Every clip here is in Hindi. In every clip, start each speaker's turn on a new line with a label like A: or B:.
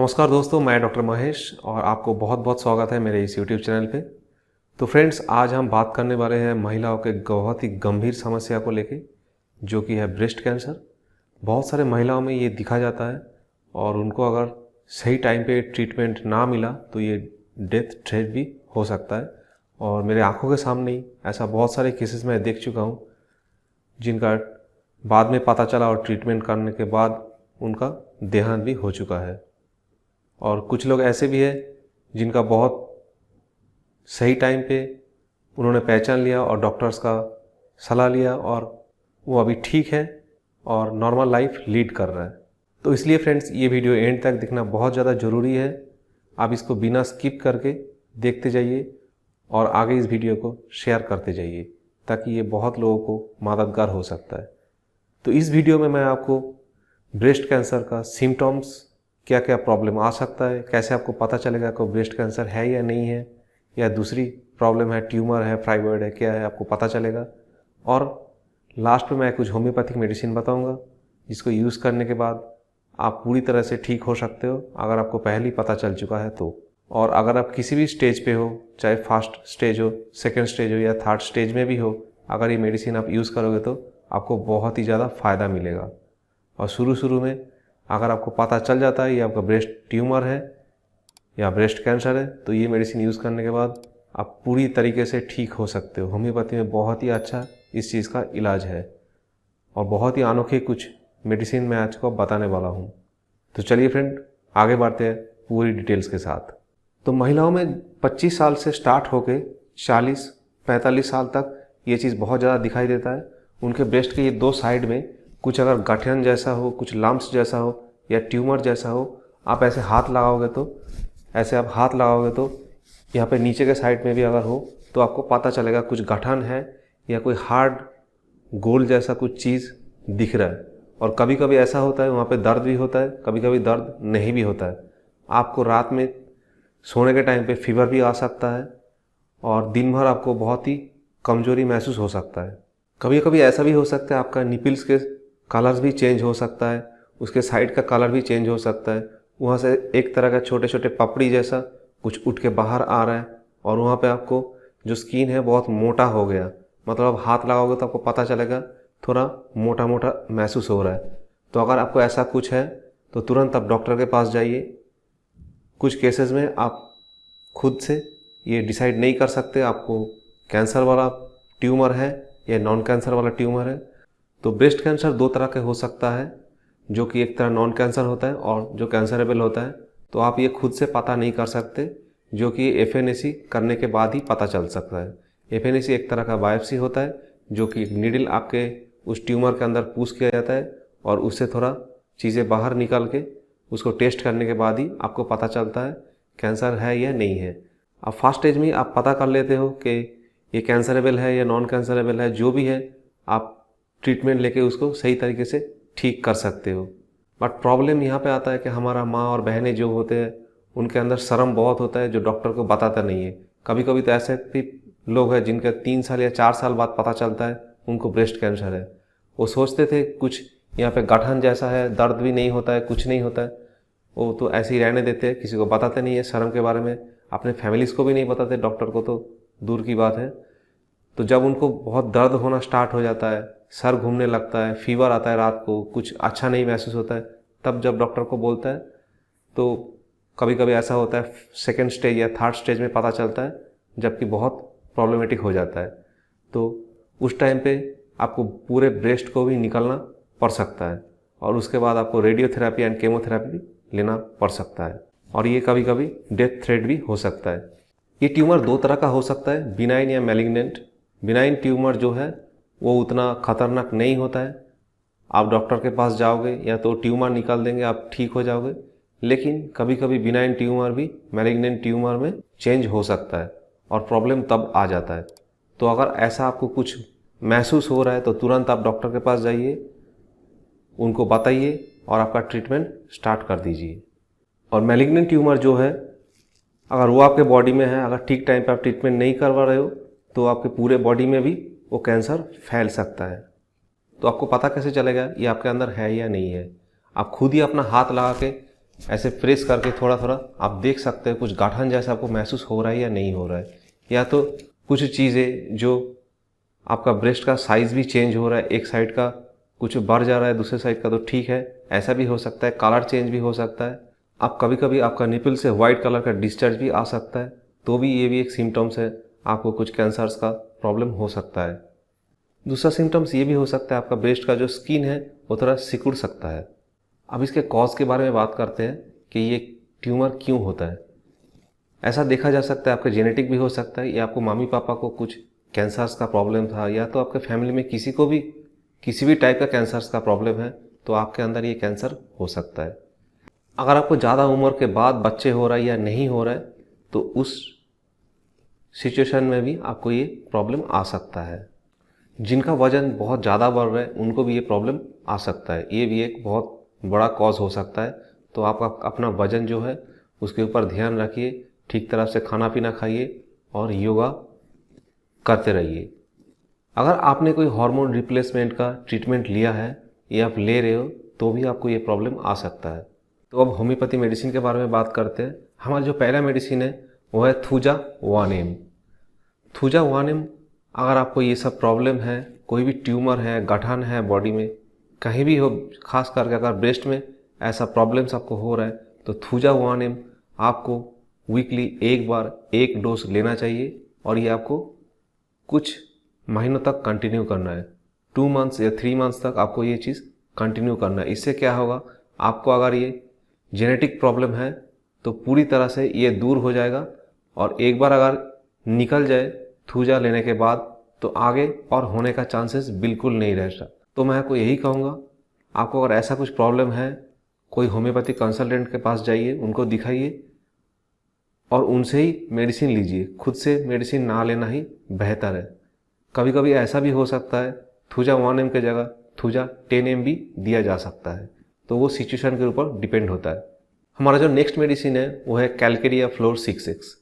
A: नमस्कार दोस्तों, मैं डॉक्टर महेश और आपको बहुत बहुत स्वागत है मेरे इस यूट्यूब चैनल पे। तो फ्रेंड्स, आज हम बात करने वाले हैं महिलाओं के बहुत ही गंभीर समस्या को लेके, जो कि है ब्रेस्ट कैंसर। बहुत सारे महिलाओं में ये दिखा जाता है और उनको अगर सही टाइम पे ट्रीटमेंट ना मिला तो ये डेथ थ्रेट भी हो सकता है। और मेरे आंखों के सामने ही ऐसा बहुत सारे केसेस मैं देख चुका हूँ जिनका बाद में पता चला और ट्रीटमेंट करने के बाद उनका देहांत भी हो चुका है। और कुछ लोग ऐसे भी हैं जिनका बहुत सही टाइम पे उन्होंने पहचान लिया और डॉक्टर्स का सलाह लिया और वो अभी ठीक है और नॉर्मल लाइफ लीड कर रहा है। तो इसलिए फ्रेंड्स, ये वीडियो एंड तक देखना बहुत ज़्यादा ज़रूरी है। आप इसको बिना स्किप करके देखते जाइए और आगे इस वीडियो को शेयर करते जाइए ताकि ये बहुत लोगों को मददगार हो सकता है। तो इस वीडियो में मैं आपको ब्रेस्ट कैंसर का सिम्टम्स, क्या क्या प्रॉब्लम आ सकता है, कैसे आपको पता चलेगा कि ब्रेस्ट कैंसर है या नहीं है, या दूसरी प्रॉब्लम है, ट्यूमर है, फाइब्रॉइड है, क्या है, आपको पता चलेगा। और लास्ट में मैं कुछ होम्योपैथिक मेडिसिन बताऊंगा जिसको यूज़ करने के बाद आप पूरी तरह से ठीक हो सकते हो अगर आपको पहले ही पता चल चुका है तो। और अगर आप किसी भी स्टेज पे हो, चाहे फर्स्ट स्टेज हो, सेकेंड स्टेज हो या थर्ड स्टेज में भी हो, अगर ये मेडिसिन आप यूज़ करोगे तो आपको बहुत ही ज़्यादा फ़ायदा मिलेगा। और शुरू में अगर आपको पता चल जाता है ये आपका ब्रेस्ट ट्यूमर है या ब्रेस्ट कैंसर है तो ये मेडिसिन यूज़ करने के बाद आप पूरी तरीके से ठीक हो सकते हो। होम्योपैथी में बहुत ही अच्छा इस चीज़ का इलाज है और बहुत ही अनोखे कुछ मेडिसिन मैं आज को बताने वाला हूँ। तो चलिए फ्रेंड, आगे बढ़ते हैं पूरी डिटेल्स के साथ। तो महिलाओं में 25 साल से स्टार्ट होके 40-45 साल तक ये चीज़ बहुत ज़्यादा दिखाई देता है। उनके ब्रेस्ट के ये दो साइड में कुछ अगर गठन जैसा हो, कुछ लम्प्स जैसा हो या ट्यूमर जैसा हो, आप ऐसे हाथ लगाओगे तो यहाँ पे नीचे के साइड में भी अगर हो तो आपको पता चलेगा कुछ गठन है या कोई हार्ड गोल जैसा कुछ चीज़ दिख रहा है। और कभी कभी ऐसा होता है वहाँ पे दर्द भी होता है, कभी कभी दर्द नहीं भी होता है। आपको रात में सोने के टाइम पे फीवर भी आ सकता है और दिन भर आपको बहुत ही कमजोरी महसूस हो सकता है। कभी कभी ऐसा भी हो सकता है आपका निपल्स के कलर्स भी चेंज हो सकता है, उसके साइड का कलर भी चेंज हो सकता है। वहाँ से एक तरह का छोटे छोटे पपड़ी जैसा कुछ उठ के बाहर आ रहा है और वहाँ पे आपको जो स्किन है बहुत मोटा हो गया, मतलब आप हाथ लगाओगे तो आपको पता चलेगा थोड़ा मोटा मोटा महसूस हो रहा है। तो अगर आपको ऐसा कुछ है तो तुरंत आप डॉक्टर के पास जाइए। कुछ केसेस में आप खुद से ये डिसाइड नहीं कर सकते आपको कैंसर वाला ट्यूमर है या नॉन कैंसर वाला ट्यूमर है। तो ब्रेस्ट कैंसर दो तरह के हो सकता है, जो कि एक तरह नॉन कैंसर होता है और जो कैंसरेबल होता है। तो आप ये खुद से पता नहीं कर सकते, जो कि एफएनएसी करने के बाद ही पता चल सकता है। एफएनएसी एक तरह का बायोप्सी होता है, जो कि एक नीडल आपके उस ट्यूमर के अंदर पुश किया जाता है और उससे थोड़ा चीज़ें बाहर निकाल के उसको टेस्ट करने के बाद ही आपको पता चलता है कैंसर है या नहीं है। अब फर्स्ट स्टेज में आप पता कर लेते हो कि ये कैंसरेबल है या नॉन कैंसरेबल है, जो भी है आप ट्रीटमेंट लेके उसको सही तरीके से ठीक कर सकते हो। बट प्रॉब्लम यहाँ पे आता है कि हमारा माँ और बहनें जो होते हैं उनके अंदर शर्म बहुत होता है, जो डॉक्टर को बताता नहीं है। कभी कभी तो ऐसे भी लोग हैं जिनका 3 साल या 4 साल बाद पता चलता है उनको ब्रेस्ट कैंसर है। वो सोचते थे कुछ यहाँ पे गठन जैसा है, दर्द भी नहीं होता है, कुछ नहीं होता है, वो तो ऐसे ही रहने देते हैं, किसी को बताते नहीं है शर्म के बारे में, अपने फैमिलीज़ को भी नहीं बताते, डॉक्टर को तो दूर की बात है। तो जब उनको बहुत दर्द होना स्टार्ट हो जाता है, सर घूमने लगता है, फीवर आता है, रात को कुछ अच्छा नहीं महसूस होता है, तब जब डॉक्टर को बोलता है तो कभी कभी ऐसा होता है सेकेंड स्टेज या थर्ड स्टेज में पता चलता है, जबकि बहुत प्रॉब्लमेटिक हो जाता है। तो उस टाइम पे आपको पूरे ब्रेस्ट को भी निकालना पड़ सकता है और उसके बाद आपको रेडियोथेरेपी एंड केमोथेरेपी भी लेना पड़ सकता है और ये कभी कभी डेथ थ्रेट भी हो सकता है। ये ट्यूमर दो तरह का हो सकता है, बिनाइन या मैलिग्नेंट। बिनाइन ट्यूमर जो है वो उतना खतरनाक नहीं होता है, आप डॉक्टर के पास जाओगे या तो ट्यूमर निकाल देंगे, आप ठीक हो जाओगे। लेकिन कभी कभी बिनाइन ट्यूमर भी मैलिग्नेंट ट्यूमर में चेंज हो सकता है और प्रॉब्लम तब आ जाता है। तो अगर ऐसा आपको कुछ महसूस हो रहा है तो तुरंत आप डॉक्टर के पास जाइए, उनको बताइए और आपका ट्रीटमेंट स्टार्ट कर दीजिए। और मैलिग्नेंट ट्यूमर जो है अगर वो आपके बॉडी में है, अगर ठीक टाइम पर आप ट्रीटमेंट नहीं करवा रहे हो तो आपके पूरे बॉडी में भी वो कैंसर फैल सकता है। तो आपको पता कैसे चलेगा ये आपके अंदर है या नहीं है? आप खुद ही अपना हाथ लगा के ऐसे प्रेस करके थोड़ा थोड़ा आप देख सकते हैं कुछ गाठन जैसा आपको महसूस हो रहा है या नहीं हो रहा है, या तो कुछ चीज़ें जो आपका ब्रेस्ट का साइज़ भी चेंज हो रहा है, एक साइड का कुछ बढ़ जा रहा है, दूसरे साइड का तो ठीक है, ऐसा भी हो सकता है। कलर चेंज भी हो सकता है। आप कभी कभी आपका निपल से वाइट कलर का डिस्चार्ज भी आ सकता है, तो भी ये भी एक सिम्टम्स है, आपको कुछ कैंसर्स का प्रॉब्लम हो सकता है। दूसरा सिम्टम्स ये भी हो सकता है आपका ब्रेस्ट का जो स्किन है वो थोड़ा सिकुड़ सकता है। अब इसके कॉज के बारे में बात करते हैं कि ये ट्यूमर क्यों होता है। ऐसा देखा जा सकता है आपका जेनेटिक भी हो सकता है, या आपको मम्मी पापा को कुछ कैंसर्स का प्रॉब्लम था, या तो आपके फैमिली में किसी को भी किसी भी टाइप का कैंसर्स का प्रॉब्लम है, तो आपके अंदर ये कैंसर हो सकता है। अगर आपको ज़्यादा उम्र के बाद बच्चे हो रहा है या नहीं हो रहा है, तो उस सिचुएशन में भी आपको ये प्रॉब्लम आ सकता है। जिनका वजन बहुत ज़्यादा बढ़ रहा है उनको भी ये प्रॉब्लम आ सकता है, ये भी एक बहुत बड़ा कॉज हो सकता है। तो आप अपना वजन जो है उसके ऊपर ध्यान रखिए, ठीक तरह से खाना पीना खाइए और योगा करते रहिए। अगर आपने कोई हार्मोन रिप्लेसमेंट का ट्रीटमेंट लिया है या आप ले रहे हो, तो भी आपको ये प्रॉब्लम आ सकता है। तो अब होम्योपैथी मेडिसिन के बारे में बात करते हैं। हमारा जो पहला मेडिसिन है वो है थूजा वानेम। थूजा वानेम, अगर आपको ये सब प्रॉब्लम है, कोई भी ट्यूमर है, गठन है बॉडी में, कहीं भी हो, खास करके अगर ब्रेस्ट में ऐसा प्रॉब्लम्स आपको हो रहा है, तो थूजा वानेम आपको वीकली एक बार एक डोज लेना चाहिए, और ये आपको कुछ महीनों तक कंटिन्यू करना है। 2 मंथ्स या 3 मंथ्स तक आपको ये चीज़ कंटिन्यू करना है। इससे क्या होगा, आपको अगर ये जेनेटिक प्रॉब्लम है तो पूरी तरह से ये दूर हो जाएगा, और एक बार अगर निकल जाए थूजा लेने के बाद, तो आगे और होने का चांसेस बिल्कुल नहीं रहता। तो मैं आपको यही कहूँगा, आपको अगर ऐसा कुछ प्रॉब्लम है, कोई होम्योपैथिक कंसल्टेंट के पास जाइए, उनको दिखाइए और उनसे ही मेडिसिन लीजिए। खुद से मेडिसिन ना लेना ही बेहतर है। कभी कभी ऐसा भी हो सकता है थूजा 1 mg की जगह थूजा 10 mg भी दिया जा सकता है, तो वो सिचुएशन के ऊपर डिपेंड होता है। हमारा जो नेक्स्ट मेडिसिन है वो है कैलकेरिया फ्लोर 6X।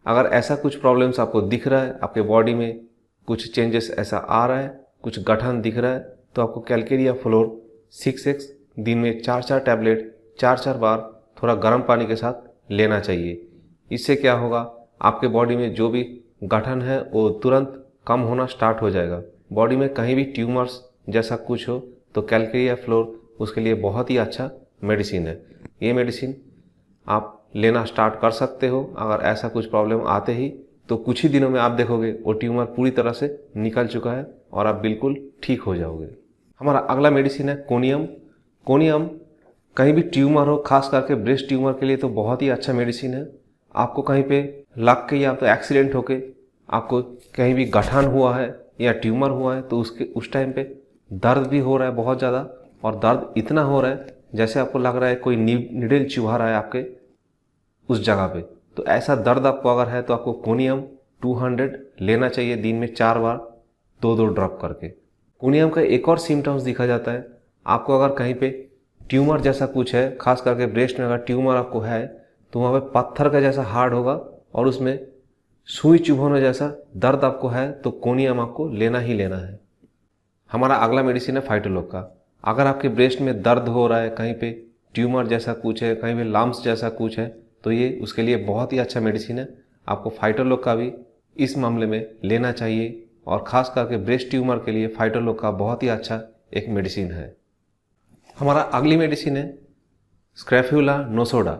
A: अगर ऐसा कुछ प्रॉब्लम्स आपको दिख रहा है, आपके बॉडी में कुछ चेंजेस ऐसा आ रहा है, कुछ गठन दिख रहा है, तो आपको कैलकेरिया फ्लोर 6X दिन में 4-4 टैबलेट 4-4 बार थोड़ा गर्म पानी के साथ लेना चाहिए। इससे क्या होगा, आपके बॉडी में जो भी गठन है वो तुरंत कम होना स्टार्ट हो जाएगा। बॉडी में कहीं भी ट्यूमर्स जैसा कुछ हो तो कैलकेरिया फ्लोर उसके लिए बहुत ही अच्छा मेडिसिन है। ये मेडिसिन आप लेना स्टार्ट कर सकते हो। अगर ऐसा कुछ प्रॉब्लम आते ही, तो कुछ ही दिनों में आप देखोगे वो ट्यूमर पूरी तरह से निकल चुका है और आप बिल्कुल ठीक हो जाओगे। हमारा अगला मेडिसिन है कोनियम। कोनियम कहीं भी ट्यूमर हो, खास करके ब्रेस्ट ट्यूमर के लिए तो बहुत ही अच्छा मेडिसिन है। आपको कहीं पे लग के या तो एक्सीडेंट होके आपको कहीं भी गठन हुआ है या ट्यूमर हुआ है, तो उस टाइम पे दर्द भी हो रहा है बहुत ज़्यादा, और दर्द इतना हो रहा है जैसे आपको लग रहा है कोई नीडल चुभा रहा है आपके उस जगह पे। तो ऐसा दर्द आपको अगर है तो आपको कोनियम 200 लेना चाहिए दिन में 4 बार 2-2 ड्रॉप करके। कोनियम का एक और सिम्टम्स दिखा जाता है, आपको अगर कहीं पे ट्यूमर जैसा कुछ है, खास करके ब्रेस्ट में अगर ट्यूमर आपको है, तो वहाँ पे पत्थर का जैसा हार्ड होगा और उसमें सुई चुभने जैसा दर्द आपको है, तो कोनियम आपको लेना ही लेना है। हमारा अगला मेडिसिन है फाइटोलोग का। अगर आपके ब्रेस्ट में दर्द हो रहा है, कहीं पे ट्यूमर जैसा कुछ है, कहीं पे लम्प्स जैसा कुछ है, तो ये उसके लिए बहुत ही अच्छा मेडिसिन है। आपको फाइटोलोग का भी इस मामले में लेना चाहिए, और ख़ास करके ब्रेस्ट ट्यूमर के लिए फाइटोलोग का बहुत ही अच्छा एक मेडिसिन है। हमारा अगली मेडिसिन है स्क्रैफ्यूला नोसोडा।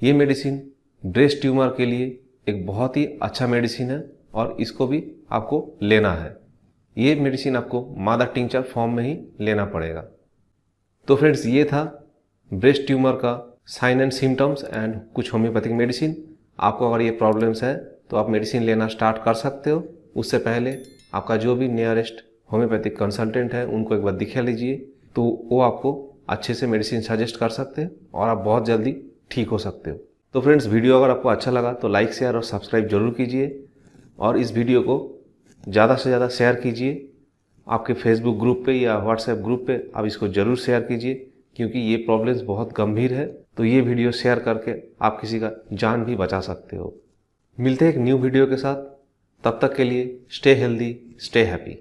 A: ये मेडिसिन ब्रेस्ट ट्यूमर के लिए एक बहुत ही अच्छा मेडिसिन है, और इसको भी आपको लेना है। ये मेडिसिन आपको मादा टिंचर फॉर्म में ही लेना पड़ेगा। तो फ्रेंड्स, ये था ब्रेस्ट ट्यूमर का साइन एंड सिम्टम्स एंड कुछ होम्योपैथिक मेडिसिन। आपको अगर ये प्रॉब्लम्स है तो आप मेडिसिन लेना स्टार्ट कर सकते हो। उससे पहले आपका जो भी नियरेस्ट होम्योपैथिक कंसल्टेंट है उनको एक बार दिखा लीजिए, तो वो आपको अच्छे से मेडिसिन सजेस्ट कर सकते हैं और आप बहुत जल्दी ठीक हो सकते हो। तो फ्रेंड्स, वीडियो अगर आपको अच्छा लगा तो लाइक, शेयर और सब्सक्राइब जरूर कीजिए, और इस वीडियो को ज़्यादा से ज़्यादा शेयर कीजिए। आपके फेसबुक ग्रुप पे या व्हाट्सएप ग्रुप पे आप इसको ज़रूर शेयर कीजिए, क्योंकि ये प्रॉब्लम्स बहुत गंभीर है। तो ये वीडियो शेयर करके आप किसी का जान भी बचा सकते हो। मिलते हैं एक न्यू वीडियो के साथ, तब तक के लिए स्टे हेल्दी, स्टे हैप्पी।